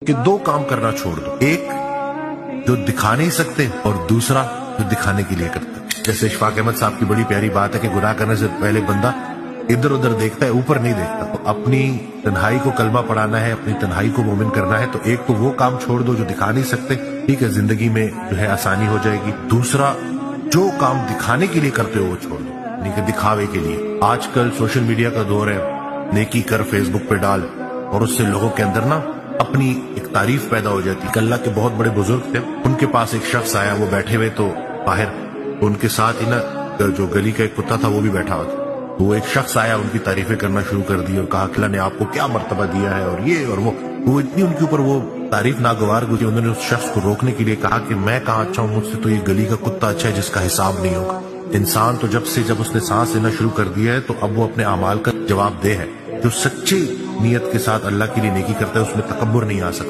کہ دو کام کرنا چھوڑ دو، ایک جو دکھا نہیں سکتے اور دوسرا جو دکھانے کے لیے کرتے۔ جیسے اشفاق احمد صاحب کی بڑی پیاری بات ہے کہ گناہ کرنے سے پہلے بندہ ادھر ادھر دیکھتا ہے، اوپر نہیں دیکھتا۔ تو اپنی تنہائی کو کلمہ پڑھانا ہے، اپنی تنہائی کو مومن کرنا ہے، تو ایک تو وہ کام چھوڑ دو جو دکھا نہیں سکتے، ٹھیک ہے، زندگی میں جو ہے آسانی ہو جائے گی۔ دوسرا جو کام دکھانے کے لیے کرتے ہو وہ چھوڑ دو، یعنی کہ دکھاوے کے لیے۔ آج کل سوشل میڈیا کا دور ہے، نیکی کر فیس بک پہ ڈال، اور اس سے لوگوں کے اندر نا اپنی ایک تعریف پیدا ہو جاتی ہے۔ اللہ کے بہت بڑے بزرگ تھے، ان کے پاس ایک شخص آیا، وہ بیٹھے ہوئے تو باہر، تو ان کے ساتھ ہی نا جو گلی کا ایک کتا تھا وہ بھی بیٹھا ہوا تھا۔ تو وہ ایک شخص آیا، ان کی تعریفیں کرنا شروع کر دی اور کہا کہ اللہ نے آپ کو کیا مرتبہ دیا ہے اور یہ اور وہ اتنی ان کے اوپر وہ تعریف ناگوار گزری، انہوں نے اس شخص کو روکنے کے لیے کہا کہ میں کہاں اچھا ہوں، مجھ سے تو یہ گلی کا کتا اچھا ہے جس کا حساب نہیں ہوگا۔ انسان تو جب اس نے سانس لینا شروع کر دیا ہے تو اب وہ اپنے اعمال کا جواب دہ ہے۔ جو سچی نیت کے ساتھ اللہ کے لیے نیکی کرتا ہے اس میں تکبر نہیں آ سکتا۔